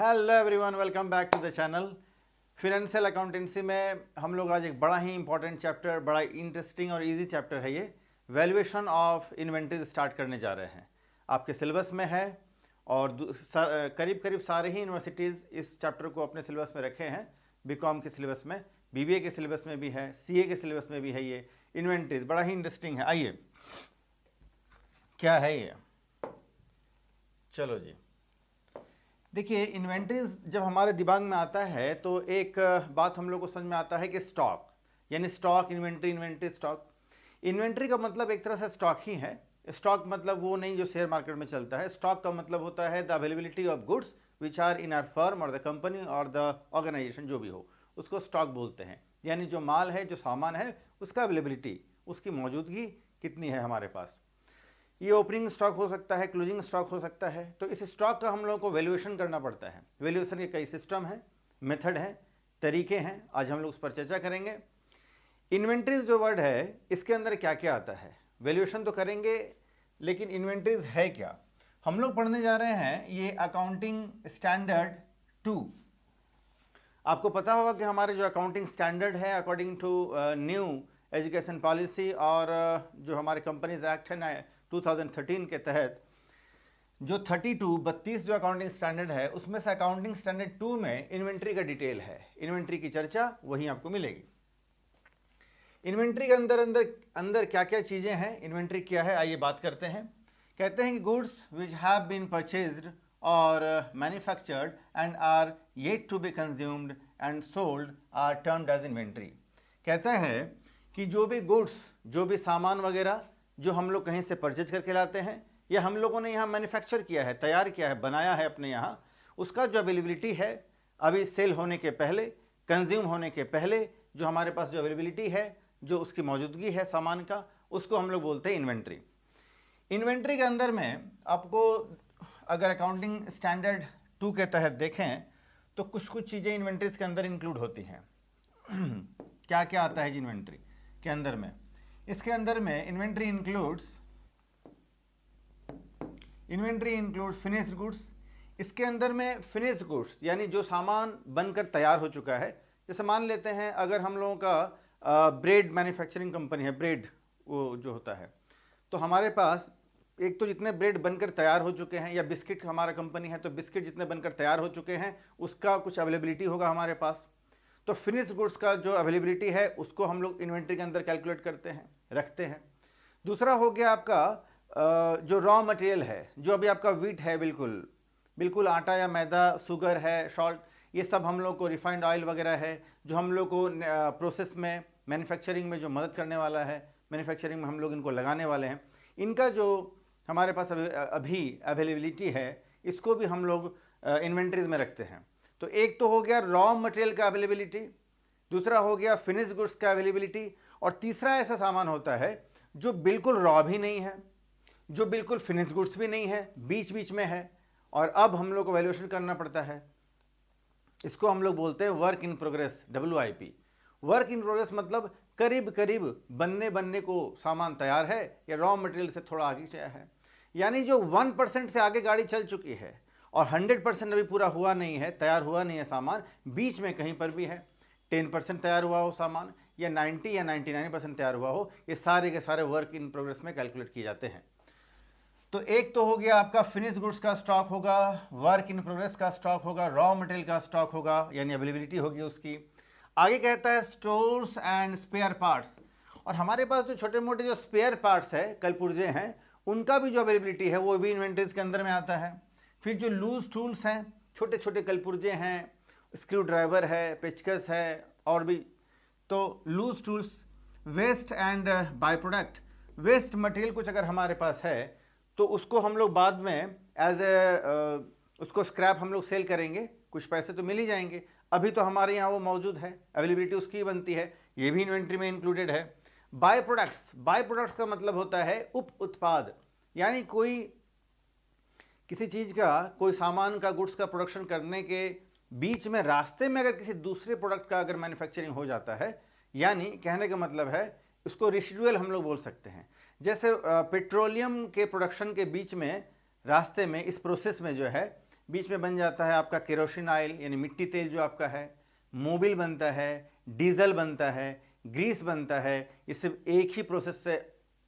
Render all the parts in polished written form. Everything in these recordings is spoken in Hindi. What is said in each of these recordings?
Hello everyone, welcome back to the channel. Financial accountancy में हम लोग आज एक बड़ा ही इंपॉर्टेंट चैप्टर, बड़ा इंटरेस्टिंग और इजी चैप्टर है ये, वैल्यूएशन ऑफ इन्वेंटरीज स्टार्ट करने जा रहे हैं। आपके सिलेबस में है और करीब करीब सारे ही यूनिवर्सिटीज़ इस चैप्टर को अपने सिलेबस में रखे हैं। बीकॉम के सिलेबस में, बीबीए के सिलेबस में भी है, सीए के सिलेबस में भी है। ये इन्वेंटरीज बड़ा ही इंटरेस्टिंग है। आइए, क्या है ये, चलो जी। देखिए, इन्वेंटरीज जब हमारे दिमाग में आता है तो एक बात हम लोग को समझ में आता है कि स्टॉक, यानी stock, inventory, inventory, stock. Inventory का मतलब एक तरह से स्टॉक ही है। स्टॉक मतलब वो नहीं जो शेयर मार्केट में चलता है। स्टॉक का मतलब होता है the availability of goods which are in our firm और द कंपनी और द ऑर्गेनाइजेशन, जो भी हो उसको स्टॉक बोलते हैं। यानी जो माल है, जो सामान है, उसका अवेलेबिलिटी, उसकी मौजूदगी कितनी है हमारे पास। ये ओपनिंग स्टॉक हो सकता है, क्लोजिंग स्टॉक हो सकता है। तो इस स्टॉक का हम लोगों को वैल्यूएशन करना पड़ता है। वैल्यूएशन के कई सिस्टम हैं, मेथड हैं, तरीके हैं। आज हम लोग उस पर चर्चा करेंगे। इन्वेंट्रीज जो वर्ड है, इसके अंदर क्या क्या आता है। वैल्यूएशन तो करेंगे, लेकिन इन्वेंट्रीज है क्या, हम लोग पढ़ने जा रहे हैं। ये अकाउंटिंग स्टैंडर्ड 2। आपको पता होगा कि हमारे जो अकाउंटिंग स्टैंडर्ड है according to new education policy और जो हमारे कंपनीज एक्ट है 2013 के तहत, जो 32 जो अकाउंटिंग स्टैंडर्ड है, उसमें से अकाउंटिंग स्टैंडर्ड 2 में इन्वेंट्री का डिटेल है। इन्वेंट्री की चर्चा वहीं आपको मिलेगी। इन्वेंट्री के अंदर क्या क्या चीज़ें हैं, इन्वेंट्री क्या है, आइए बात करते हैं। कहते हैं कि goods which have been purchased or manufactured and are yet to be consumed and sold are termed as inventory. कहता है कि जो भी गुड्स, जो भी सामान वगैरह जो हम लोग कहीं से परचेज करके लाते हैं या हम लोगों ने यहाँ मैन्युफैक्चर किया है, तैयार किया है, बनाया है अपने यहाँ, उसका जो अवेलेबिलिटी है अभी सेल होने के पहले, कंज्यूम होने के पहले, जो हमारे पास जो अवेलेबिलिटी है, जो उसकी मौजूदगी है सामान का, उसको हम लोग बोलते हैं इन्वेंट्री। इन्वेंट्री के अंदर में आपको अगर अकाउंटिंग स्टैंडर्ड 2 के तहत देखें तो कुछ कुछ चीज़ें इन्वेंट्रीज के अंदर इंक्लूड होती हैं। क्या क्या आता है इन्वेंट्री के अंदर में। इसके अंदर में इन्वेंट्री इंक्लूड्स फिनिश्ड गुड्स। इसके अंदर में फिनिश्ड गुड्स यानी जो सामान बनकर तैयार हो चुका है। जैसे मान लेते हैं अगर हम लोगों का ब्रेड मैन्युफैक्चरिंग कंपनी है, ब्रेड वो जो होता है, तो हमारे पास एक तो जितने ब्रेड बनकर तैयार हो चुके हैं, या बिस्किट हमारा कंपनी है तो बिस्किट जितने बनकर तैयार हो चुके हैं उसका कुछ अवेलेबिलिटी होगा हमारे पास। तो फिनिश गुड्स का जो अवेलेबिलिटी है उसको हम लोग इन्वेंट्री के अंदर कैलकुलेट करते हैं, रखते हैं। दूसरा हो गया आपका जो रॉ मटेरियल है, जो अभी आपका वीट है, बिल्कुल आटा या मैदा, शुगर है, सॉल्ट, ये सब हम लोग को, रिफाइंड ऑयल वगैरह है, जो हम लोग को प्रोसेस में, मैन्युफैक्चरिंग में जो मदद करने वाला है, मैन्युफैक्चरिंग में हम लोग इनको लगाने वाले हैं, इनका जो हमारे पास अभी अवेलेबिलिटी है, इसको भी हम लोग इन्वेंट्रीज में रखते हैं। तो एक तो हो गया रॉ मटेरियल का अवेलेबिलिटी, दूसरा हो गया फिनिश गुड्स का अवेलेबिलिटी, और तीसरा ऐसा सामान होता है जो बिल्कुल रॉ भी नहीं है, जो बिल्कुल फिनिश गुड्स भी नहीं है, बीच बीच में है, और अब हम लोग को वैल्यूएशन करना पड़ता है। इसको हम लोग बोलते हैं work in progress, WIP। Work in progress मतलब करीब करीब बनने को सामान तैयार है या रॉ मटेरियल से थोड़ा आगे गया है। यानी जो 1% से आगे गाड़ी चल चुकी है और 100% अभी पूरा हुआ नहीं है, तैयार हुआ नहीं है सामान, बीच में कहीं पर भी है, 10% तैयार हुआ हो सामान, या 90 या 99% तैयार हुआ हो, ये सारे के सारे वर्क इन प्रोग्रेस में कैलकुलेट किए जाते हैं। तो एक तो हो गया आपका फिनिश गुड्स का स्टॉक होगा, वर्क इन प्रोग्रेस का स्टॉक होगा, रॉ मटेरियल का स्टॉक होगा, यानी अवेलेबिलिटी होगी उसकी। आगे कहता है स्टोर्स एंड स्पेयर पार्ट्स, और हमारे पास जो छोटे मोटे जो स्पेयर पार्ट्स है, कलपुर्जे हैं, उनका भी जो अवेलेबिलिटी है वो भी इन्वेंट्रीज के अंदर में आता है। फिर जो लूज टूल्स हैं, छोटे छोटे कलपुर्जे हैं, स्क्रू ड्राइवर है, पेचकस है, और भी, तो loose tools. Waste and by-product, waste material कुछ अगर हमारे पास है तो उसको हम लोग बाद में उसको स्क्रैप हम लोग सेल करेंगे, कुछ पैसे तो मिल ही जाएंगे। अभी तो हमारे यहाँ वो मौजूद है, अवेलेबिलिटी उसकी बनती है, ये भी इन्वेंट्री में इंक्लूडेड है। बाय प्रोडक्ट्स का मतलब होता है उप उत्पाद, यानी कोई किसी चीज़ का, कोई सामान का, गुड्स का प्रोडक्शन करने के बीच में रास्ते में अगर किसी दूसरे प्रोडक्ट का अगर मैन्युफैक्चरिंग हो जाता है, यानी कहने का मतलब है इसको रेसिडुअल हम लोग बोल सकते हैं। जैसे पेट्रोलियम के प्रोडक्शन के बीच में, रास्ते में, इस प्रोसेस में जो है बीच में बन जाता है आपका केरोसिन ऑयल यानी मिट्टी तेल जो आपका है, मोबिल बनता है, डीजल बनता है, ग्रीस बनता है। ये सिर्फ एक ही प्रोसेस से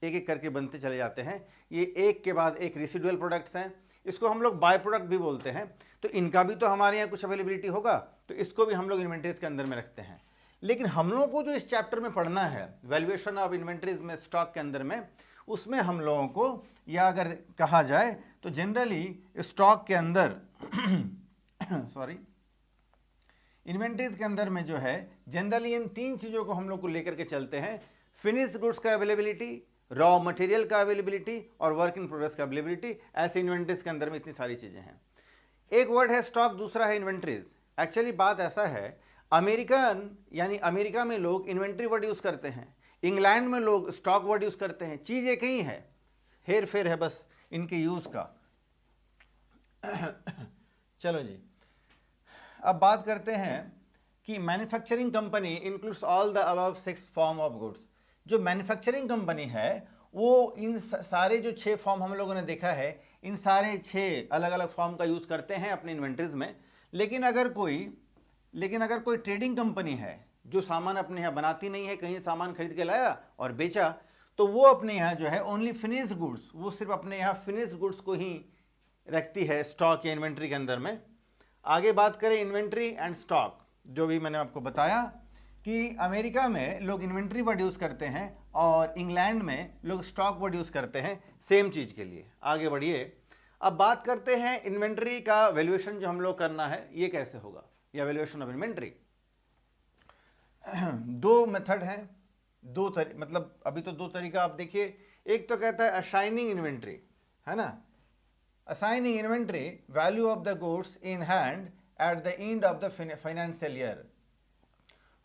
एक एक करके बनते चले जाते हैं। ये एक के बाद एक रेसिडुअल प्रोडक्ट्स हैं, इसको हम लोग बाय प्रोडक्ट भी बोलते हैं। तो इनका भी तो हमारे यहाँ कुछ अवेलेबिलिटी होगा, तो इसको भी हम लोग इन्वेंटरीज के अंदर में रखते हैं। लेकिन हम लोगों को जो इस चैप्टर में पढ़ना है वैल्यूएशन ऑफ इन्वेंटरीज में, स्टॉक के अंदर में, उसमें हम लोगों को, या अगर कहा जाए तो जनरली स्टॉक के अंदर सॉरी इन्वेंटरीज के अंदर में जो है जनरली इन तीन चीज़ों को हम लोग को लेकर के चलते हैं। फिनिश गुड्स का अवेलेबिलिटी, रॉ मटेरियल का अवेलेबिलिटी और वर्क इन प्रोग्रेस का अवेलेबिलिटी। ऐसे इन्वेंटरीज के अंदर में इतनी सारी चीज़ें हैं। एक वर्ड है स्टॉक, दूसरा है इन्वेंटरीज। एक्चुअली बात ऐसा है, अमेरिकन यानी अमेरिका में लोग इन्वेंट्री वर्ड यूज़ करते हैं, इंग्लैंड में लोग स्टॉक वर्ड यूज़ करते हैं। चीज़ एक ही है, हेर फेर है बस इनके यूज़ का। चलो जी, अब बात करते हैं कि manufacturing company includes all the above 6 form of goods. जो मैन्युफैक्चरिंग कंपनी है वो इन सारे जो 6 फॉर्म हम लोगों ने देखा है, इन सारे 6 अलग अलग फॉर्म का यूज़ करते हैं अपने इन्वेंटरीज में। लेकिन अगर कोई ट्रेडिंग कंपनी है जो सामान अपने यहाँ बनाती नहीं है, कहीं सामान खरीद के लाया और बेचा, तो वो अपने यहाँ जो है ओनली फिनिश गुड्स, वो सिर्फ अपने यहाँ फिनिश गुड्स को ही रखती है स्टॉक या इन्वेंट्री के अंदर में। आगे बात करें इन्वेंट्री एंड स्टॉक, जो भी मैंने आपको बताया कि अमेरिका में लोग इन्वेंट्री वर्ड यूज़ करते हैं और इंग्लैंड में लोग स्टॉक वर्ड यूज़ करते हैं सेम चीज़ के लिए। आगे बढ़िए, अब बात करते हैं इन्वेंट्री का वैल्यूएशन जो हम लोग करना है ये कैसे होगा, या वैल्यूएशन ऑफ इन्वेंट्री। दो मेथड हैं, मतलब अभी तो दो तरीका आप देखिए। एक तो कहता है असाइनिंग इन्वेंट्री, है ना, assigning inventory value of the goods in hand eight the end of the financial year.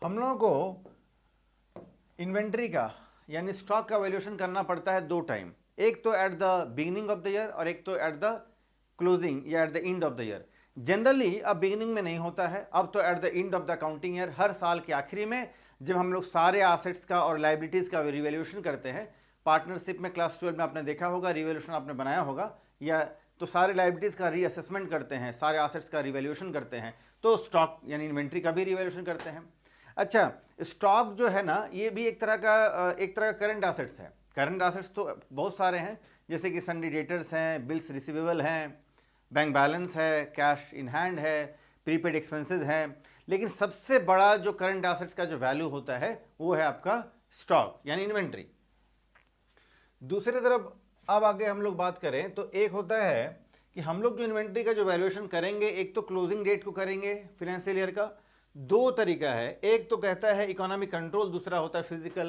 हम लोगों को इन्वेंट्री का यानी स्टॉक का वैल्यूएशन करना पड़ता है 2 टाइम, एक तो at the beginning of the year और एक तो एट द क्लोजिंग या at the end of the year. Generally अब बिगिनिंग में नहीं होता है, अब तो at the end of the accounting year, हर साल के आखिरी में जब हम लोग सारे एसेट्स का और लाइबिलिटीज़ का रिवैल्यूएशन करते हैं। पार्टनरशिप में क्लास 12 में आपने देखा होगा, रिवैल्यूएशन आपने बनाया होगा, या तो सारे लाइबिलिटीज़ का रीअसेसमेंट करते हैं, सारे एसेट्स का रिवैल्यूएशन करते हैं, तो स्टॉक यानी इन्वेंट्री का भी रिवैल्यूएशन करते हैं। अच्छा, स्टॉक जो है ना ये भी एक तरह का करंट एसेट्स है। करंट एसेट्स तो बहुत सारे हैं, जैसे कि सन्डी डेटर्स हैं, बिल्स रिसीवेबल हैं, बैंक बैलेंस है, कैश इन हैंड है, प्रीपेड एक्सपेंसेस हैं। लेकिन सबसे बड़ा जो करंट एसेट्स का जो वैल्यू होता है वो है आपका स्टॉक यानी इन्वेंट्री। दूसरी तरफ अब आगे हम लोग बात करें तो एक होता है कि हम लोग जो इन्वेंट्री का जो वैल्यूएशन करेंगे, एक तो क्लोजिंग डेट को करेंगे फिनेंशियल ईयर का। 2 तरीका है, एक तो कहता है इकोनॉमिक कंट्रोल, दूसरा होता है फिजिकल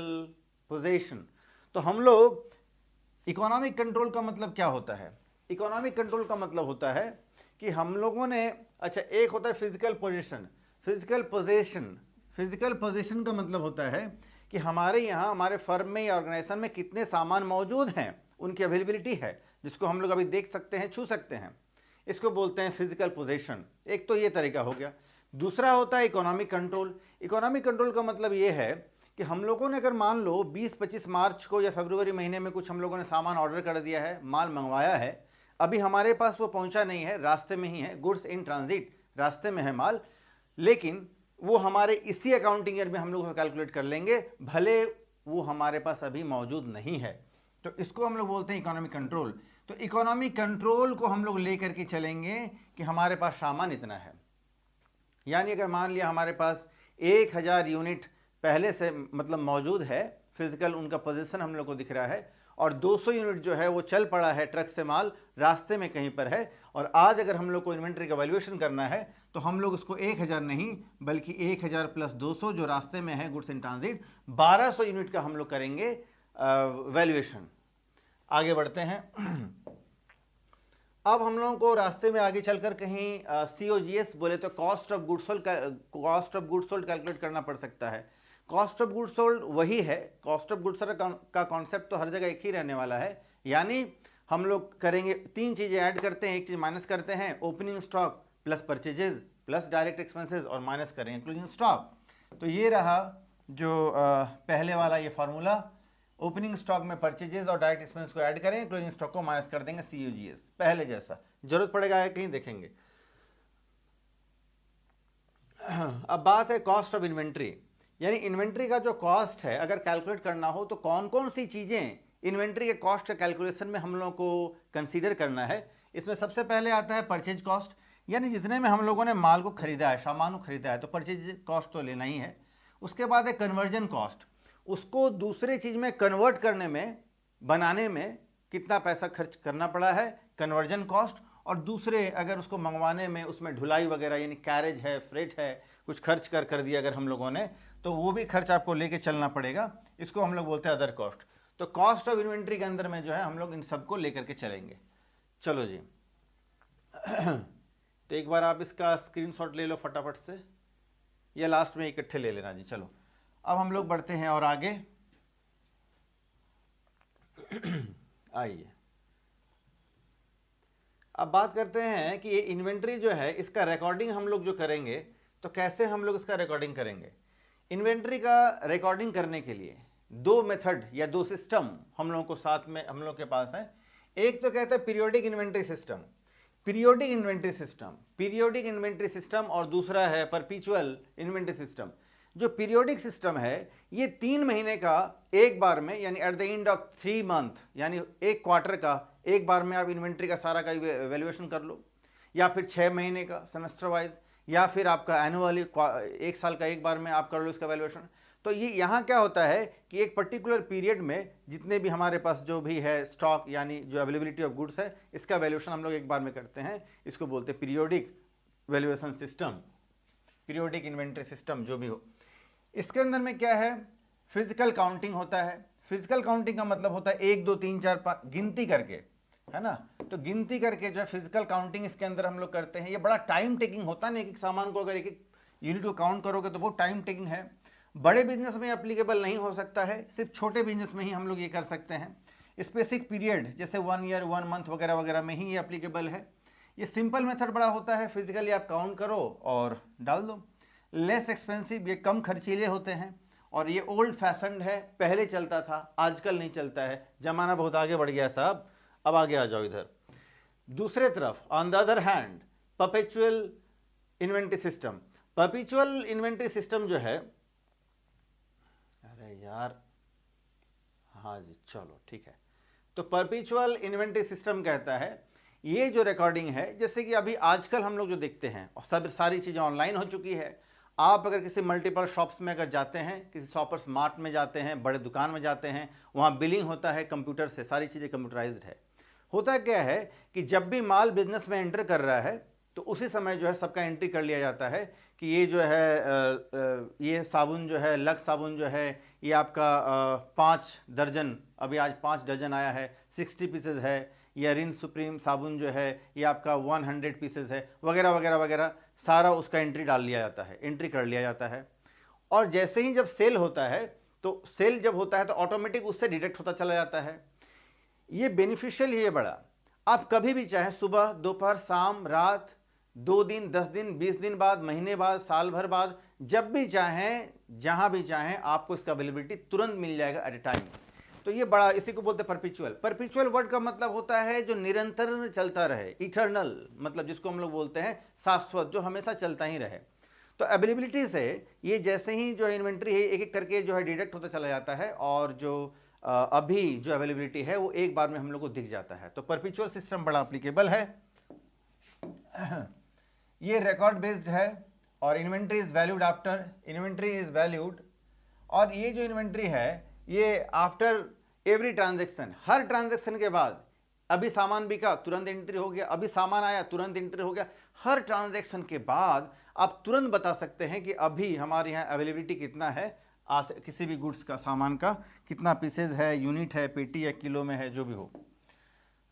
पोजीशन। तो हम लोग इकोनॉमिक कंट्रोल का मतलब क्या होता है? इकोनॉमिक कंट्रोल का मतलब होता है कि हम लोगों ने, अच्छा, एक होता है फिजिकल पोजीशन। फिजिकल पोजीशन का मतलब होता है कि हमारे यहाँ, हमारे फर्म में या ऑर्गेनाइजेशन में कितने सामान मौजूद हैं, उनकी अवेलेबिलिटी है, जिसको हम लोग अभी देख सकते हैं, छू सकते हैं, इसको बोलते हैं फिजिकल पोजीशन। एक तो ये तरीका हो गया। दूसरा होता है इकोनॉमिक कंट्रोल। इकोनॉमिक कंट्रोल का मतलब ये है कि हम लोगों ने अगर मान लो 20-25 मार्च को या फरवरी महीने में कुछ हम लोगों ने सामान ऑर्डर कर दिया है, माल मंगवाया है, अभी हमारे पास वो पहुंचा नहीं है, रास्ते में ही है, गुड्स इन ट्रांजिट, रास्ते में है माल, लेकिन वो हमारे इसी अकाउंटिंग ईयर में हम लोग कैलकुलेट कर लेंगे, भले वो हमारे पास अभी मौजूद नहीं है। तो इसको हम लोग बोलते हैं इकोनॉमिक कंट्रोल। तो इकोनॉमिक कंट्रोल को हम लोग लेकर के चलेंगे कि हमारे पास सामान इतना है, यानी अगर मान लिया हमारे पास 1000 यूनिट पहले से मतलब मौजूद है, फिजिकल उनका पोजीशन हम लोग को दिख रहा है, और 200 यूनिट जो है वो चल पड़ा है, ट्रक से माल रास्ते में कहीं पर है, और आज अगर हम लोग को इन्वेंट्री का वैल्यूएशन करना है तो हम लोग उसको 1000 नहीं बल्कि 1000 प्लस 200 जो रास्ते में है गुड्स इन ट्रांजिट, 1200 यूनिट का हम लोग करेंगे वैल्यूएशन। आगे बढ़ते हैं। अब हम लोगों को रास्ते में आगे चलकर कहीं COGS बोले तो cost of goods sold calculate करना पड़ सकता है। कॉस्ट ऑफ गुड्स सोल्ड वही है, कॉस्ट ऑफ गुड्स सोल्ड का कॉन्सेप्ट तो हर जगह एक ही रहने वाला है, यानी हम लोग करेंगे 3 चीज़ें ऐड करते हैं, एक चीज़ माइनस करते हैं, opening stock plus purchases plus direct expenses, और माइनस करेंगे क्लोजिंग स्टॉक। तो ये रहा जो पहले वाला ये फार्मूला, ओपनिंग स्टॉक में परचेजेज और डायरेक्ट एक्सपेंस को ऐड करें, क्लोजिंग स्टॉक को माइनस कर देंगे COGS, पहले जैसा। जरूरत पड़ेगा कहीं देखेंगे। अब बात है कॉस्ट ऑफ इन्वेंट्री, यानी इन्वेंट्री का जो कॉस्ट है अगर कैलकुलेट करना हो तो कौन कौन सी चीज़ें इन्वेंट्री के कॉस्ट के कैलकुलेशन में हम लोगों को कंसीडर करना है। इसमें सबसे पहले आता है परचेज कॉस्ट, यानी जितने में हम लोगों ने माल को खरीदा है, सामान को खरीदा है, तो परचेज कॉस्ट तो लेना ही है। उसके बाद है कन्वर्जन कॉस्ट, उसको दूसरे चीज़ में कन्वर्ट करने में, बनाने में कितना पैसा खर्च करना पड़ा है, कन्वर्जन कॉस्ट। और दूसरे अगर उसको मंगवाने में उसमें ढुलाई वगैरह यानी कैरेज है, फ्रेट है, कुछ खर्च कर दिया अगर हम लोगों ने, तो वो भी खर्च आपको लेके चलना पड़ेगा। इसको हम लोग बोलते हैं अदर कॉस्ट। तो कॉस्ट ऑफ इन्वेंट्री के अंदर में जो है हम लोग इन सबको लेकर के चलेंगे। चलो जी तो एक बार आप इसका स्क्रीनशॉट ले लो फटाफट से, या लास्ट में इकट्ठे ले लेना जी। चलो अब हम लोग बढ़ते हैं और आगे आइए अब बात करते हैं कि ये इन्वेंट्री जो है इसका रिकॉर्डिंग हम लोग जो करेंगे, तो कैसे हम लोग इसका रिकॉर्डिंग करेंगे। इन्वेंट्री का रिकॉर्डिंग करने के लिए दो मेथड या दो सिस्टम हम लोगों को साथ में हम लोग के पास है। एक तो कहते हैं periodic inventory system, periodic inventory system, और दूसरा है परपेचुअल इन्वेंट्री सिस्टम। जो पीरियोडिक सिस्टम है ये 3 महीने का एक बार में, यानी eight the end of 3 month, यानी एक क्वार्टर का एक बार में आप इन्वेंट्री का सारा का वैल्यूएशन कर लो, या फिर 6 महीने का सेमेस्टर वाइज, या फिर आपका एनुअली एक साल का एक बार में आप कर लो इसका वैल्यूएशन। तो ये यहाँ क्या होता है कि एक पर्टिकुलर पीरियड में जितने भी हमारे पास जो भी है स्टॉक, यानी जो अवेलेबिलिटी ऑफ गुड्स है, इसका वैल्यूएशन हम लोग एक बार में करते हैं। इसको बोलते हैं periodic valuation system, periodic inventory system जो भी हो। इसके अंदर में क्या है, फिजिकल काउंटिंग होता है। फिजिकल काउंटिंग का मतलब होता है 1 2 3 4 5 गिनती करके, है ना। तो गिनती करके जो है फिजिकल काउंटिंग इसके अंदर हम लोग करते हैं। ये बड़ा टाइम टेकिंग होता है ना, एक एक सामान को अगर एक एक यूनिट को काउंट करोगे तो वो टाइम टेकिंग है। बड़े बिजनेस में एप्लीकेबल नहीं हो सकता है, सिर्फ छोटे बिजनेस में ही हम लोग ये कर सकते हैं। स्पेसिफिक पीरियड जैसे 1 ईयर 1 मंथ वगैरह वगैरह में ही ये एप्लीकेबल है। ये सिंपल मेथड बड़ा होता है, फिजिकली आप काउंट करो और डाल दो। लेस एक्सपेंसिव, ये कम खर्चीले होते हैं, और ये ओल्ड फैशनड है, पहले चलता था आजकल नहीं चलता है, जमाना बहुत आगे बढ़ गया साहब। अब आगे आ जाओ इधर। दूसरे तरफ on the other hand perpetual inventory system. Perpetual inventory system जो है, अरे यार हाँ जी चलो ठीक है। तो परपेचुअल इन्वेंट्री सिस्टम कहता है ये जो रिकॉर्डिंग है, जैसे कि अभी आजकल हम लोग जो देखते हैं और सब सारी चीज़ें ऑनलाइन हो चुकी है। आप अगर किसी मल्टीपल शॉप्स में अगर जाते हैं, किसी शॉपर्स मार्ट में जाते हैं, बड़े दुकान में जाते हैं, वहाँ बिलिंग होता है कंप्यूटर से, सारी चीज़ें कंप्यूटराइज्ड है। होता क्या है कि जब भी माल बिजनेस में एंटर कर रहा है तो उसी समय जो है सबका एंट्री कर लिया जाता है कि ये जो है ये साबुन जो है, लक्स साबुन जो है, ये आपका 5 दर्जन, अभी आज 5 दर्जन आया है, 60 पीसेज है। या रिन सुप्रीम साबुन जो है ये आपका 100 पीसेज है, वगैरह वगैरह वगैरह, सारा उसका एंट्री डाल लिया जाता है, एंट्री कर लिया जाता है। और जैसे ही जब सेल होता है, तो सेल जब होता है तो ऑटोमेटिक उससे डिडक्ट होता चला जाता है। ये बेनिफिशियल ही है बड़ा। आप कभी भी चाहें, सुबह दोपहर शाम रात, 2 दिन 10 दिन 20 दिन बाद, महीने बाद, साल भर बाद, जब भी चाहें जहां भी चाहें आपको इसका अवेलेबिलिटी तुरंत मिल जाएगा एट ए टाइम। तो ये बड़ा, इसी को बोलते हैं परपेचुअल। परपेचुअल वर्ड का मतलब होता है जो निरंतर चलता रहे, इटर्नल, मतलब जिसको हम लोग बोलते हैं शाश्वत, जो हमेशा चलता ही रहे। तो अवेलेबिलिटी से ये जैसे ही जो इन्वेंट्री है एक एक करके जो है डिडक्ट होता चला जाता है, और जो अभी जो अवेलेबिलिटी है वो एक बार में हम लोग को दिख जाता है। तो परपेचुअल सिस्टम बड़ा एप्लीकेबल है। ये रिकॉर्ड बेस्ड है, और inventory is valued after, inventory is valued, और ये जो इन्वेंट्री है ये आफ्टर एवरी ट्रांजेक्शन, हर ट्रांजेक्शन के बाद, अभी सामान बिका तुरंत एंट्री हो गया, अभी सामान आया तुरंत एंट्री हो गया। हर ट्रांजेक्शन के बाद आप तुरंत बता सकते हैं कि अभी हमारे यहाँ अवेलेबिलिटी कितना है, किसी भी गुड्स का, सामान का कितना पीसेज है, यूनिट है, पेटी या किलो में है, जो भी हो।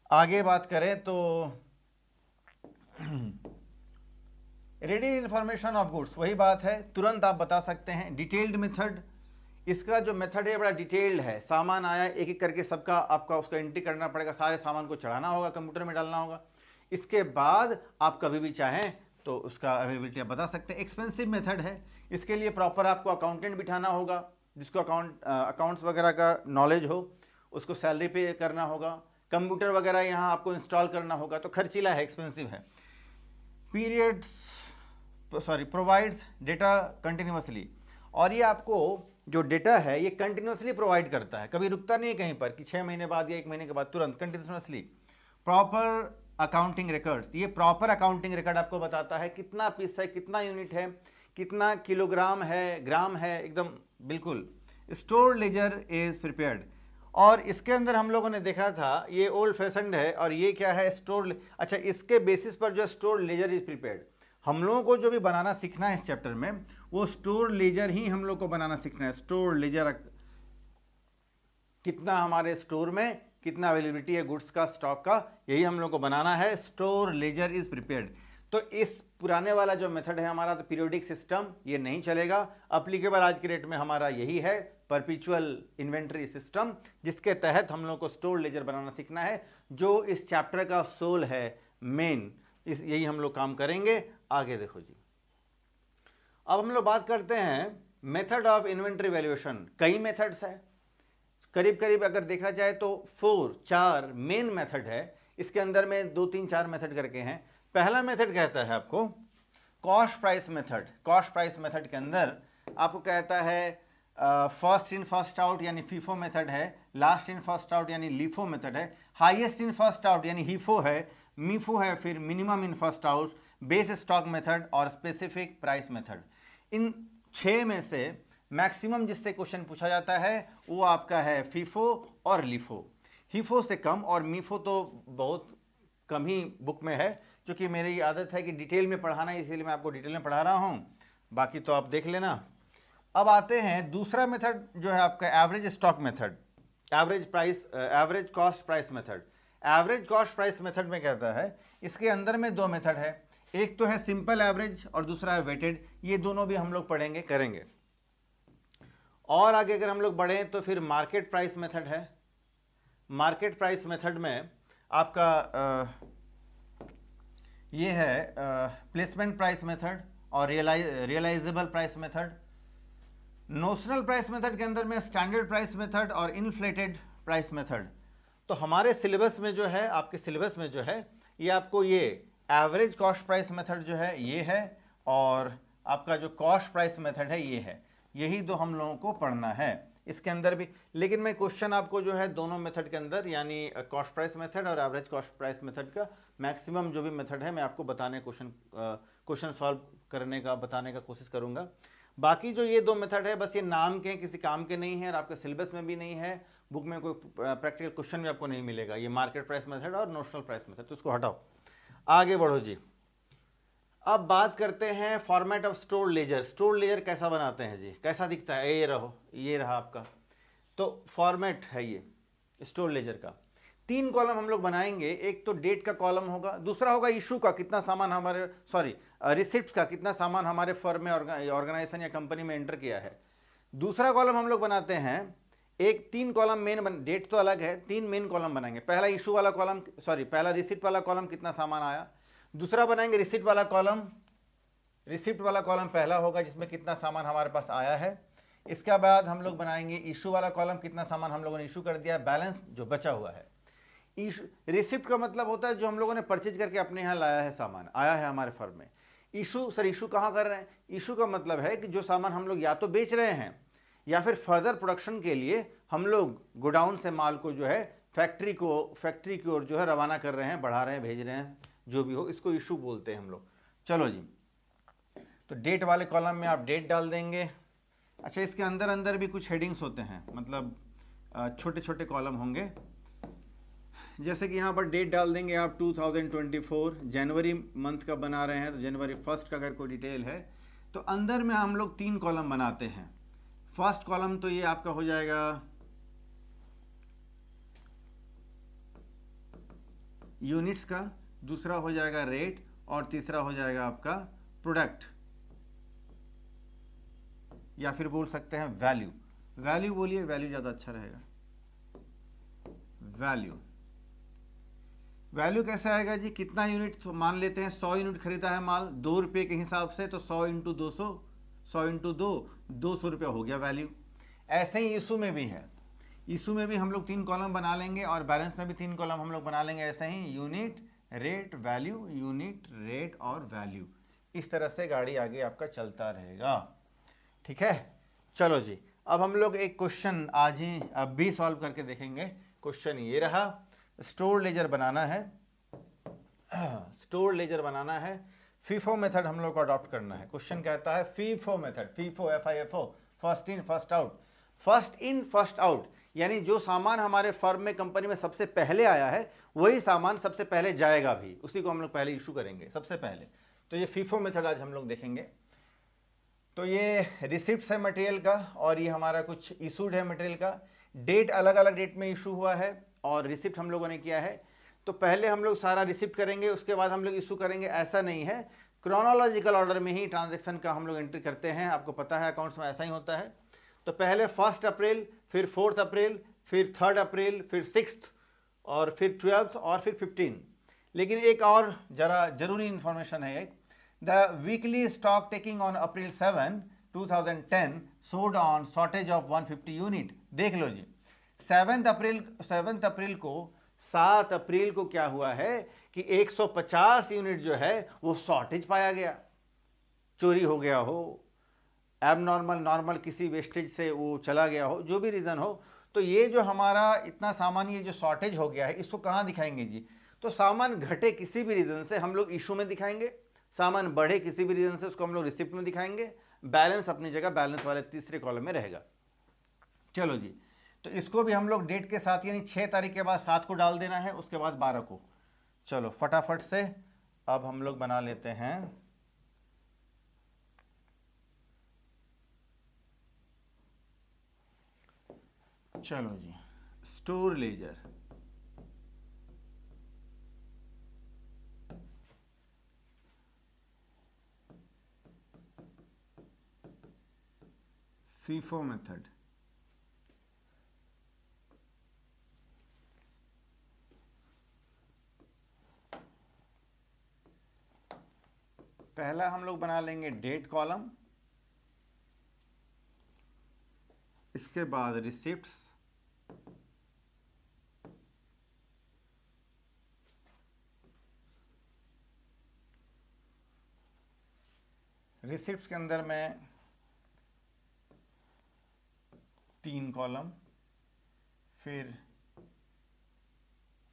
आगे बात करें तो रेडी इन्फॉर्मेशन ऑफ गुड्स, वही बात है, तुरंत आप बता सकते हैं। डिटेल्ड मेथड, इसका जो मेथड है बड़ा डिटेल्ड है। सामान आया, एक एक करके सबका आपका उसका एंट्री करना पड़ेगा, सारे सामान को चढ़ाना होगा, कंप्यूटर में डालना होगा। इसके बाद आप कभी भी चाहें तो उसका अवेलेबिलिटी आप बता सकते हैं। एक्सपेंसिव मेथड है, इसके लिए प्रॉपर आपको अकाउंटेंट बिठाना होगा, जिसको अकाउंट्स वगैरह का नॉलेज हो, उसको सैलरी पे करना होगा, कंप्यूटर वगैरह यहाँ आपको इंस्टॉल करना होगा, तो खर्चीला है, एक्सपेंसिव है। पीरियड्स, प्रोवाइड्स डेटा कंटिन्यूसली, और ये आपको जो डेटा है ये कंटिन्यूसली प्रोवाइड करता है, कभी रुकता नहीं है कहीं पर कि 6 महीने बाद या 1 महीने के बाद, तुरंत कंटिन्यूसली। प्रॉपर अकाउंटिंग रिकॉर्ड्स, ये प्रॉपर अकाउंटिंग रिकॉर्ड आपको बताता है कितना पीस है, कितना यूनिट है, कितना किलोग्राम है, ग्राम है, एकदम बिल्कुल। स्टोर लेजर इज प्रिपेयर्ड, और इसके अंदर हम लोगों ने देखा था ये ओल्ड फैशन्ड है, और ये क्या है स्टोर, अच्छा इसके बेसिस पर जो स्टोर लेजर इज प्रिपेयर्ड, हम लोगों को जो भी बनाना सीखना है इस चैप्टर में वो स्टोर लेजर ही हम लोग को बनाना सीखना है। स्टोर लेजर, कितना हमारे स्टोर में कितना अवेलेबिलिटी है गुड्स का, स्टॉक का, यही हम लोग को बनाना है। Store laser is prepared. तो इस पुराने वाला जो मेथड है हमारा, तो पीरियोडिक सिस्टम ये नहीं चलेगा, अप्लीकेबल आज के डेट में हमारा यही है परपिचुअल इन्वेंट्री सिस्टम, जिसके तहत हम लोग को स्टोर लेजर बनाना सीखना है, जो इस चैप्टर का सोल है, मेन, यही हम लोग काम करेंगे। आगे देखो जी, अब हम लोग बात करते हैं मेथड ऑफ इन्वेंट्री वैल्यूएशन। कई मेथड्स है, करीब करीब अगर देखा जाए तो 4 मेन मेथड है, इसके अंदर में 2 3 4 मेथड करके हैं। पहला मेथड कहता है आपको cost price method. Cost price method के अंदर आपको कहता है फर्स्ट इन फर्स्ट आउट यानी फीफो मेथड है, लास्ट इन फर्स्ट आउट यानी लीफो मेथड है, हाईएस्ट इन फर्स्ट आउट यानी हीफो है, मीफो है, फिर minimum in first out, base stock method और स्पेसिफिक प्राइस मेथड। इन 6 में से मैक्सिमम जिससे क्वेश्चन पूछा जाता है वो आपका है फीफो और लीफो। हीफो से कम, और मीफो तो बहुत कम ही बुक में है, क्योंकि मेरी आदत है कि डिटेल में पढ़ाना है, इसीलिए मैं आपको डिटेल में पढ़ा रहा हूँ, बाकी तो आप देख लेना। अब आते हैं दूसरा मेथड जो है आपका average stock method, average cost price method. Average cost price method में कहता है इसके अंदर में 2 मेथड है, एक तो है सिंपल एवरेज और दूसरा है वेटेड। ये दोनों भी हम लोग पढ़ेंगे, करेंगे। और आगे अगर हम लोग बढ़ें तो फिर मार्केट प्राइस मेथड है। मार्केट प्राइस मेथड में आपका ये है प्लेसमेंट प्राइस मेथड और realisable price method. Notional price method के अंदर में स्टैंडर्ड प्राइस मेथड और इन्फ्लेटेड प्राइस मेथड। तो हमारे सिलेबस में जो है, आपके सिलेबस में जो है, ये आपको ये एवरेज कॉस्ट प्राइस मेथड जो है ये है, और आपका जो कॉस्ट प्राइस मेथड है ये है। यही 2 हम लोगों को पढ़ना है इसके अंदर भी। लेकिन मैं क्वेश्चन आपको जो है दोनों मेथड के अंदर, यानी कॉस्ट प्राइस मेथड और एवरेज कॉस्ट प्राइस मेथड का मैक्सिमम जो भी मेथड है मैं आपको बताने, क्वेश्चन सॉल्व करने का, बताने का कोशिश करूंगा। बाकी जो ये 2 मेथड है बस ये नाम के, किसी काम के नहीं है, और आपके सिलेबस में भी नहीं है, बुक में कोई प्रैक्टिकल क्वेश्चन भी आपको नहीं मिलेगा। ये मार्केट प्राइस मेथड और नोशनल प्राइस मेथड, तो इसको हटाओ, आगे बढ़ो जी। अब बात करते हैं format of store laser. Store laser कैसा बनाते हैं जी, कैसा दिखता है, ये रहा आपका, तो फॉर्मेट है ये स्टोर लेजर का। 3 कॉलम हम लोग बनाएंगे, एक तो डेट का कॉलम होगा, दूसरा होगा इशू का, कितना सामान हमारे, रिसिप्ट का, कितना सामान हमारे फर्म में, ऑर्गेनाइजेशन या कंपनी में एंटर किया है। दूसरा कॉलम हम लोग बनाते हैं, एक 3 कॉलम मेन, डेट तो अलग है, 3 मेन कॉलम बनाएंगे। पहला इशू वाला कॉलम, पहला रिसिप्ट वाला कॉलम, कितना सामान आया। दूसरा बनाएंगे रिसिप्ट वाला कॉलम, रिसिप्ट वाला कॉलम पहला होगा जिसमें कितना सामान हमारे पास आया है। इसके बाद हम लोग बनाएंगे इशू वाला कॉलम, कितना सामान हम लोगों ने इशू कर दिया, बैलेंस जो बचा हुआ है। रिसिप्ट का मतलब होता है जो हम लोगों ने परचेज करके अपने यहाँ लाया है, सामान आया है हमारे फर्म में। इशू कहाँ कर रहे हैं, इशू का मतलब है कि जो सामान हम लोग या तो बेच रहे हैं या फिर फर्दर प्रोडक्शन के लिए हम लोग गोडाउन से माल को जो है फैक्ट्री की ओर जो है रवाना कर रहे हैं, बढ़ा रहे हैं, भेज रहे हैं, जो भी हो, इसको इशू बोलते हैं हम लोग। चलो जी, तो डेट वाले कॉलम में आप डेट डाल देंगे। अच्छा, इसके अंदर भी कुछ हेडिंग्स होते हैं, मतलब छोटे छोटे कॉलम होंगे, जैसे कि यहाँ पर डेट डाल देंगे आप 2024, जनवरी मंथ का बना रहे हैं तो जनवरी 1 का अगर कोई डिटेल है तो अंदर में हम लोग 3 कॉलम बनाते हैं। फर्स्ट कॉलम तो ये आपका हो जाएगा यूनिट्स का, दूसरा हो जाएगा रेट, और तीसरा हो जाएगा आपका प्रोडक्ट, या फिर बोल सकते हैं वैल्यू। वैल्यू बोलिए, वैल्यू ज़्यादा अच्छा रहेगा। वैल्यू कैसे आएगा जी, कितना यूनिट, तो मान लेते हैं 100 यूनिट खरीदा है माल 2 रुपये के हिसाब से, तो 100 × 200, 100 × 2, 200 रुपया हो गया वैल्यू। ऐसे ही इशू में भी है, इशू में भी हम लोग 3 कॉलम बना लेंगे, और बैलेंस में भी 3 कॉलम हम लोग बना लेंगे ऐसे ही, unit, rate, value, unit, rate और वैल्यू। इस तरह से गाड़ी आगे आपका चलता रहेगा। ठीक है, चलो जी, अब हम लोग एक क्वेश्चन आज ही अब भी सॉल्व करके देखेंगे। क्वेश्चन ये रहा, स्टोर लेजर बनाना है, स्टोर लेजर बनाना है, फीफो मेथड हम लोग को अडॉप्ट करना है। क्वेश्चन कहता है FIFO method, FIFO FIFO, first in first out. First in first out यानी जो सामान हमारे फर्म में कंपनी में सबसे पहले आया है वही सामान सबसे पहले जाएगा भी, उसी को हम लोग पहले इशू करेंगे सबसे पहले। तो ये फीफो मेथड आज हम लोग देखेंगे। तो ये रिसिप्ट है मटेरियल का और ये हमारा कुछ इशूड है मटेरियल का। डेट अलग अलग डेट में इशू हुआ है और रिसिप्ट हम लोगों ने किया है। तो पहले हम लोग सारा रिसिप्ट करेंगे, उसके बाद हम लोग इशू करेंगे, ऐसा नहीं है। क्रोनोलॉजिकल ऑर्डर में ही ट्रांजैक्शन का हम लोग एंट्री करते हैं, आपको पता है अकाउंट्स में ऐसा ही होता है। तो पहले 1 अप्रैल, फिर 4 अप्रैल, फिर 3 अप्रैल, फिर 6 और फिर 12 और फिर 15। लेकिन एक और जरा जरूरी इंफॉर्मेशन है, एक The weekly stock taking on April 7, 2010 showed on shortage of 150 unit. देख लो जी, 7 अप्रैल को 7 अप्रैल को क्या हुआ है कि 150 यूनिट जो है वो शॉर्टेज पाया गया, चोरी हो गया हो, एबनॉर्मल नॉर्मल किसी वेस्टेज से वो चला गया हो, जो भी रीज़न हो। तो ये जो हमारा इतना सामान ये जो शॉर्टेज हो गया है इसको कहाँ दिखाएंगे जी? तो सामान घटे किसी भी रीज़न से हम लोग इशू में दिखाएंगे, सामान बढ़े किसी भी रीजन से उसको हम लोग रिसिप्ट में दिखाएंगे, बैलेंस अपनी जगह बैलेंस वाले तीसरे कॉलम में रहेगा। चलो जी, तो इसको भी हम लोग डेट के साथ यानी 6 तारीख के बाद 7 को डाल देना है, उसके बाद 12 को। चलो फटाफट से अब हम लोग बना लेते हैं चलो जी, स्टोर लेजर। FIFO method. पहला हम लोग बना लेंगे डेट कॉलम, इसके बाद रिसिप्ट्स, रिसिप्ट्स के अंदर में 3 कॉलम, फिर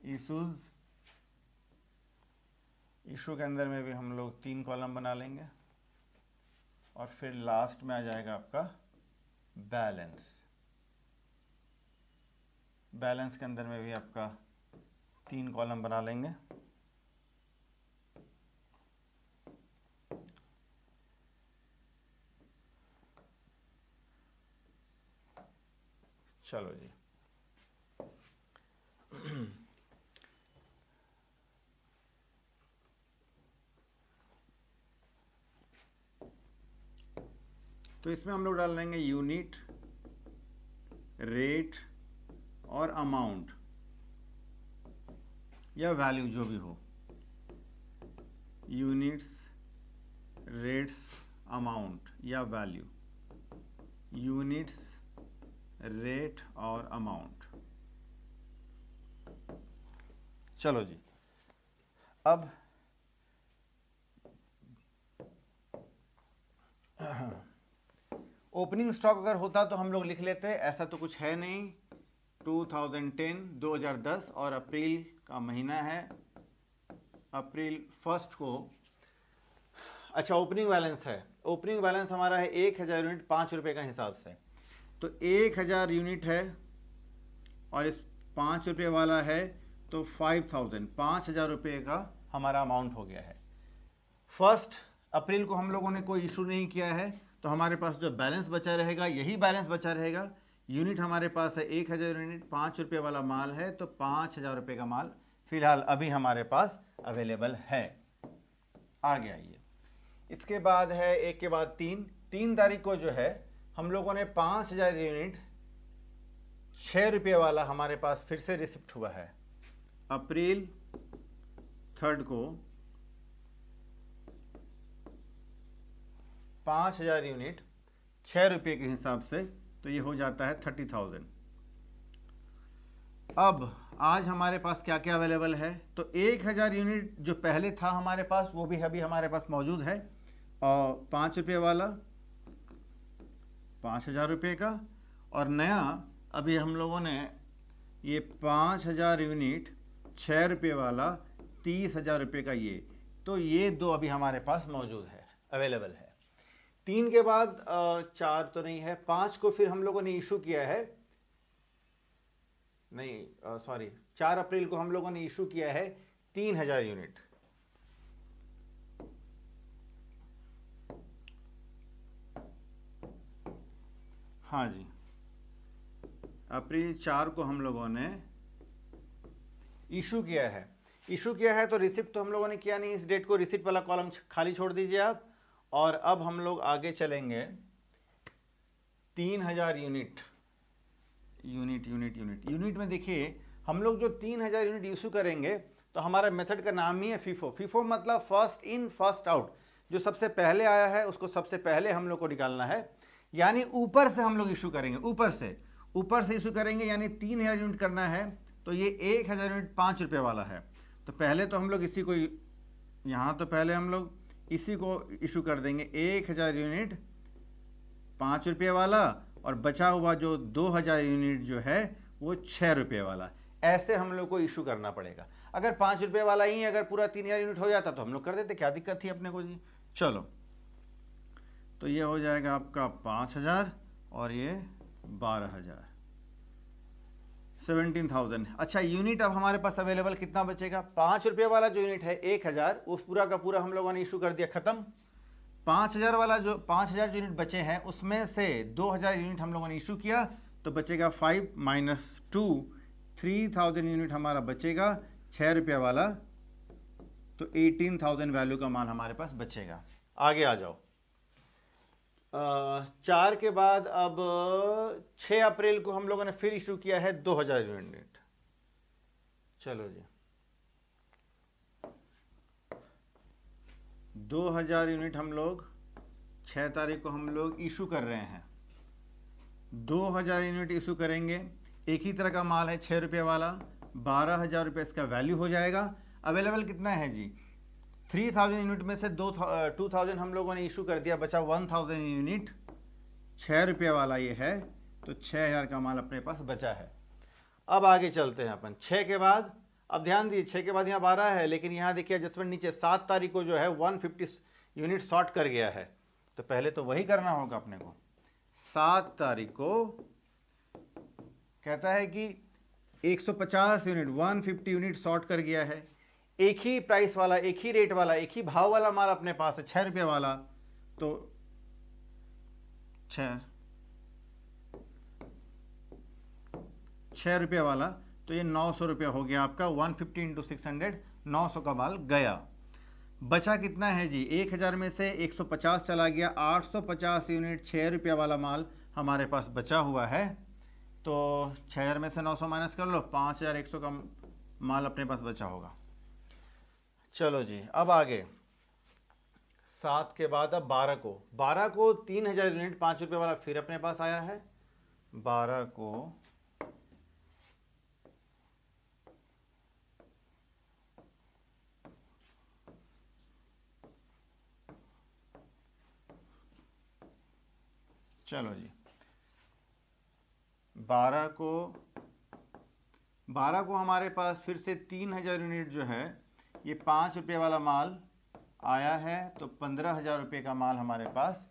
इशूज, इशू के अंदर में भी हम लोग 3 कॉलम बना लेंगे और फिर लास्ट में आ जाएगा आपका बैलेंस। बैलेंस के अंदर में भी आपका 3 कॉलम बना लेंगे। चलो जी, तो इसमें हम लोग डाल देंगे यूनिट, रेट और अमाउंट या वैल्यू जो भी हो, यूनिट्स, रेट्स, अमाउंट या वैल्यू, यूनिट्स, रेट और अमाउंट। चलो जी, अब ओपनिंग स्टॉक अगर होता तो हम लोग लिख लेते, ऐसा तो कुछ है नहीं। 2010 और अप्रैल का महीना है, अप्रैल 1 को। अच्छा, ओपनिंग बैलेंस है, ओपनिंग बैलेंस हमारा है 1000 यूनिट 5 रुपये का हिसाब से। तो 1000 यूनिट है और इस 5 रुपये वाला है तो 5000 रुपये का हमारा अमाउंट हो गया है। 1 अप्रैल को हम लोगों ने कोई इशू नहीं किया है, तो हमारे पास जो बैलेंस बचा रहेगा यही बैलेंस बचा रहेगा। यूनिट हमारे पास है 1000 यूनिट, 5 रुपये वाला माल है तो 5000 रुपये का माल फिलहाल अभी हमारे पास अवेलेबल है। आगे आइए, इसके बाद है एक के बाद 3 तारीख को जो है हम लोगों ने 5000 यूनिट 6 रुपये वाला हमारे पास फिर से रिसिप्ट हुआ है। अप्रैल 3 को 5000 यूनिट 6 रुपये के हिसाब से, तो ये हो जाता है 30,000। अब आज हमारे पास क्या क्या अवेलेबल है, तो 1000 यूनिट जो पहले था हमारे पास वो भी अभी हमारे पास मौजूद है। और 5 रुपये वाला 5,000 रुपये का, और नया अभी हम लोगों ने ये 5,000 यूनिट 6 रुपये वाला 30,000 रुपये का, तो ये दो अभी हमारे पास मौजूद है, अवेलेबल है। 3 के बाद 4 तो नहीं है, 5 को फिर हम लोगों ने इशू किया है, नहीं सॉरी 4 अप्रैल को हम लोगों ने इशू किया है 3,000 यूनिट। हाँ जी, अप्रैल 4 को हम लोगों ने इशू किया है। इशू किया है तो रिसिप्ट तो हम लोगों ने किया नहीं, इस डेट को रिसिप्ट वाला कॉलम खाली छोड़ दीजिए आप। और अब हम लोग आगे चलेंगे 3,000 यूनिट में देखिए, हम लोग जो 3,000 यूनिट इशू करेंगे तो हमारा मेथड का नाम ही है फीफो। फीफो मतलब फर्स्ट इन फर्स्ट आउट, जो सबसे पहले आया है उसको सबसे पहले हम लोग को निकालना है, यानी ऊपर से हम लोग इशू करेंगे, ऊपर से इशू करेंगे, यानी 3,000 यूनिट करना है तो ये 1,000 यूनिट 5 रुपये वाला है। तो पहले तो हम लोग इसी को यहाँ, तो पहले हम लोग इसी को इशू कर देंगे 1,000 यूनिट 5 रुपये वाला, और बचा हुआ जो 2,000 यूनिट जो है वो 6 रुपये वाला। ऐसे हम लोग को इशू करना पड़ेगा। अगर 5 रुपये वाला ही अगर पूरा 3,000 यूनिट हो जाता तो हम लोग कर देते, क्या दिक्कत थी अपने को जी। चलो, तो ये हो जाएगा आपका 5,000 और ये 12,000, 17,000। अच्छा, यूनिट अब हमारे पास अवेलेबल कितना बचेगा? 5 रुपये वाला जो यूनिट है 1,000, उस पूरा का पूरा हम लोगों ने इशू कर दिया, खत्म। 5,000 वाला जो 5,000 यूनिट बचे हैं उसमें से 2,000 यूनिट हम लोगों ने इशू किया, तो बचेगा 5 - 2, 3,000 यूनिट हमारा बचेगा 6 रुपये वाला, तो 18,000 वैल्यू का माल हमारे पास बचेगा। आगे आ जाओ। 4 के बाद अब 6 अप्रैल को हम लोगों ने फिर इशू किया है 2,000 यूनिट। चलो जी, 2,000 यूनिट हम लोग 6 तारीख को हम लोग इशू कर रहे हैं। 2,000 यूनिट इशू करेंगे, एक ही तरह का माल है 6 रुपये वाला, 12,000 रुपये इसका वैल्यू हो जाएगा। अवेलेबल कितना है जी? 3,000 यूनिट में से 2,000 हम लोगों ने इशू कर दिया, बचा 1,000 यूनिट 6 रुपये वाला ये है, तो 6,000 का माल अपने पास बचा है। अब आगे चलते हैं अपन 6 के बाद। अब ध्यान दीजिए, 6 के बाद यहाँ 12 है, लेकिन यहाँ देखिए एडजस्टमेंट नीचे 7 तारीख को जो है 150 यूनिट शॉर्ट कर गया है, तो पहले तो वही करना होगा अपने को। 7 तारीख को कहता है कि 150 यूनिट 150 यूनिट शॉर्ट कर गया है, एक ही प्राइस वाला, एक ही रेट वाला, एक ही भाव वाला माल अपने पास है 6 रुपये वाला, तो 6 रुपये वाला, तो ये 900 रुपये हो गया आपका। 150 × 600, 900 का माल गया। बचा कितना है जी? 1,000 में से 150 चला गया, 850 यूनिट 6 रुपये वाला माल हमारे पास बचा हुआ है। तो 6,000 में से 900 माइनस कर लो, 5,100 का माल अपने पास बचा होगा। चलो जी, अब आगे 7 के बाद अब 12 को 3,000 यूनिट 5 रुपये वाला फिर अपने पास आया है। 12 को चलो जी, 12 को हमारे पास फिर से 3,000 यूनिट जो है ये 5 रुपये वाला माल आया है, तो 15,000 रुपये का माल हमारे पास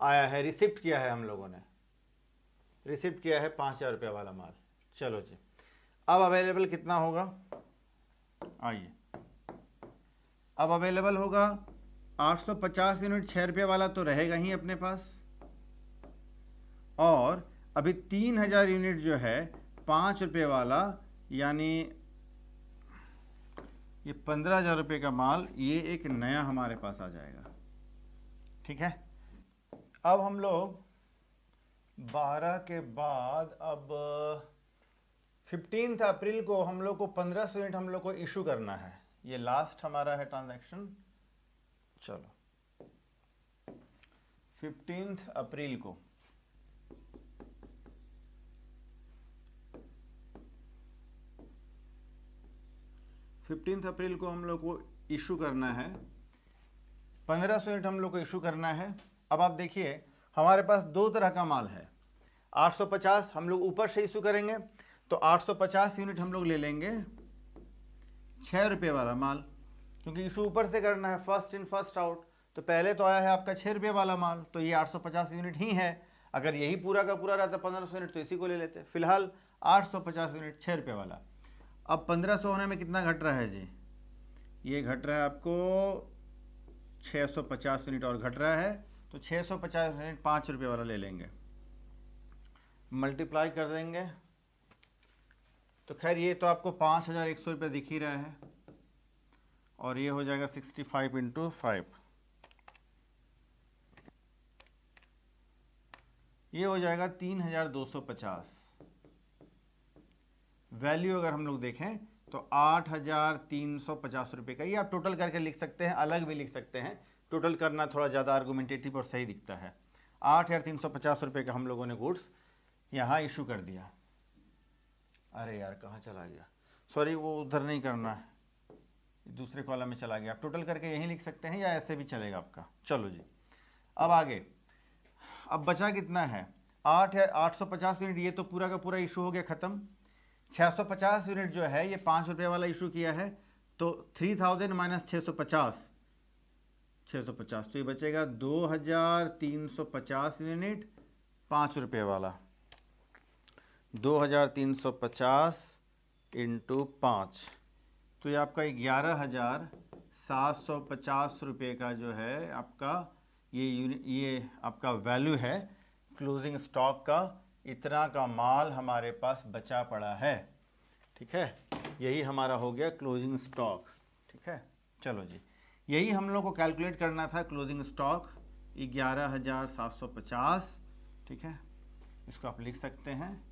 आया है। रिसिप्ट किया है हम लोगों ने, रिसिप्ट किया है 5,000 रुपये वाला माल। चलो जी, अब अवेलेबल कितना होगा? आइए, अब अवेलेबल होगा 850 यूनिट 6 रुपये वाला तो रहेगा ही अपने पास, और अभी 3,000 यूनिट जो है 5 रुपये वाला, यानी ये 15,000 रुपये का माल, ये एक नया हमारे पास आ जाएगा। ठीक है, अब हम लोग 12 के बाद अब 15 अप्रैल को हम लोग को 1500 यूनिट हम लोग को इशू करना है। ये लास्ट हमारा है ट्रांजैक्शन। चलो, 15 अप्रैल को 15 अप्रैल को हम लोग को इशू करना है 1500 यूनिट हम लोग को इशू करना है। अब आप देखिए हमारे पास दो तरह का माल है। 850 हम लोग ऊपर से इशू करेंगे, तो 850 यूनिट हम लोग ले लेंगे 6 रुपये वाला माल, क्योंकि इशू ऊपर से करना है, फर्स्ट इन फर्स्ट आउट। तो पहले तो आया है आपका 6 रुपये वाला माल, तो ये 850 यूनिट ही है। अगर यही पूरा का पूरा रहता 1500 यूनिट तो इसी को ले लेते। फिलहाल 850 यूनिट 6 रुपये वाला। अब 1500 होने में कितना घट रहा है जी? ये घट रहा है आपको 650 यूनिट और घट रहा है, तो 650 यूनिट 5 रुपये वाला ले लेंगे, मल्टीप्लाई कर देंगे। तो खैर ये तो आपको 5100 रुपये दिख ही रहा है, और ये हो जाएगा 65 × 5, ये हो जाएगा 3250। वैल्यू अगर हम लोग देखें तो 8350 रुपये का। ये आप टोटल करके लिख सकते हैं, अलग भी लिख सकते हैं, टोटल करना थोड़ा ज़्यादा आर्गुमेंटेटिव और सही दिखता है। 8350 रुपये का हम लोगों ने गुड्स यहाँ इशू कर दिया। अरे यार कहाँ चला गया, सॉरी वो उधर नहीं करना है, दूसरे कॉलम में चला गया। आप टोटल करके यहीं लिख सकते हैं या ऐसे भी चलेगा आपका। चलो जी अब आगे, अब बचा कितना है? 850 यूनिट, ये तो पूरा का पूरा इशू हो गया ख़त्म। 650 यूनिट जो है ये 5 रुपये वाला इशू किया है, तो 3000 माइनस 650, तो ये बचेगा 2350 यूनिट 5 रुपये वाला। 2350 × 5, तो ये आपका 11750 रुपये का जो है आपका ये आपका वैल्यू है क्लोजिंग स्टॉक का। इतना का माल हमारे पास बचा पड़ा है, ठीक है, यही हमारा हो गया क्लोजिंग स्टॉक, ठीक है। चलो जी, यही हम लोग को कैलकुलेट करना था क्लोजिंग स्टॉक 11750, ठीक है, इसको आप लिख सकते हैं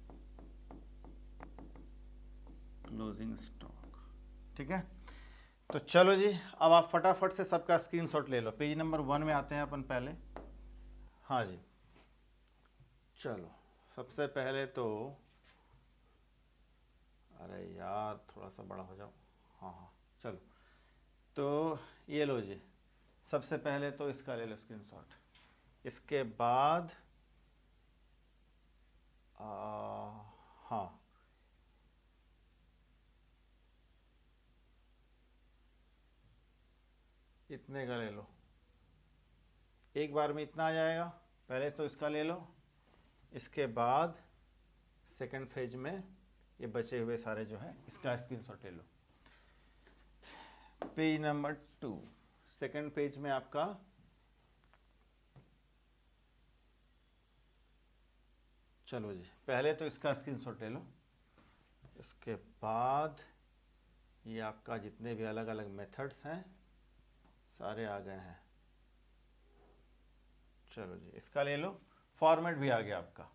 क्लोजिंग स्टॉक, ठीक है। तो चलो जी अब आप फटाफट से सबका स्क्रीनशॉट ले लो। पेज नंबर 1 में आते हैं अपन पहले। हाँ जी, चलो सबसे पहले तो, अरे यार थोड़ा सा बड़ा हो जाओ, हाँ चलो, तो ये लो जी, सबसे पहले तो इसका ले लो स्क्रीनशॉट। इसके बाद हाँ इतने का ले लो, एक बार में इतना आ जाएगा। पहले तो इसका ले लो, इसके बाद सेकंड फेज में ये बचे हुए सारे जो है इसका स्क्रीनशॉट ले लो। पेज नंबर 2, सेकंड पेज में आपका चलो जी, पहले तो इसका स्क्रीनशॉट ले लो, इसके बाद ये आपका जितने भी अलग अलग मेथड्स हैं सारे आ गए हैं। चलो जी इसका ले लो, फॉर्मेट भी आ गया आपका।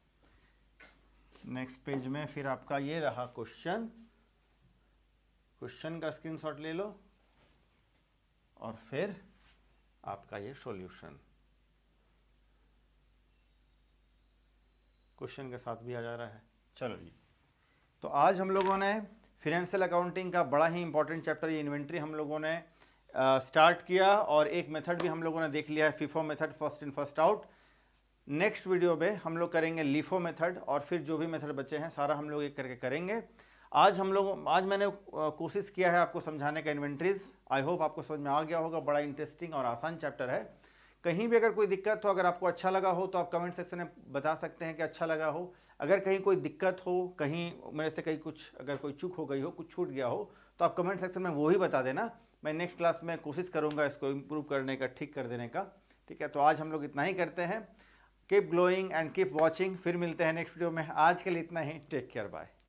नेक्स्ट पेज में फिर आपका ये रहा क्वेश्चन, क्वेश्चन का स्क्रीनशॉट ले लो, और फिर आपका ये सॉल्यूशन क्वेश्चन के साथ भी आ जा रहा है। चलो जी, तो आज हम लोगों ने फाइनेंशियल अकाउंटिंग का बड़ा ही इंपॉर्टेंट चैप्टर ये इन्वेंट्री हम लोगों ने स्टार्ट किया, और एक मेथड भी हम लोगों ने देख लिया है, FIFO method, first in first out. Next video में हम लोग करेंगे लीफो मेथड, और फिर जो भी मेथड बचे हैं सारा हम लोग एक करके करेंगे। आज मैंने कोशिश किया है आपको समझाने का इन्वेंट्रीज। आई होप आपको समझ में आ गया होगा, बड़ा इंटरेस्टिंग और आसान चैप्टर है। कहीं भी अगर कोई दिक्कत हो, अगर आपको अच्छा लगा हो तो आप कमेंट सेक्शन में बता सकते हैं कि अच्छा लगा हो। अगर कहीं कोई दिक्कत हो, कहीं मेरे से कहीं कुछ अगर कोई चूक हो गई हो, कुछ छूट गया हो, तो आप कमेंट सेक्शन में वो ही बता देना। मैं नेक्स्ट क्लास में कोशिश करूँगा इसको इम्प्रूव करने का, ठीक कर देने का, ठीक है। तो आज हम लोग इतना ही करते हैं। Keep glowing and keep watching, फिर मिलते हैं नेक्स्ट वीडियो में। आज के लिए इतना ही, टेक केयर, बाय।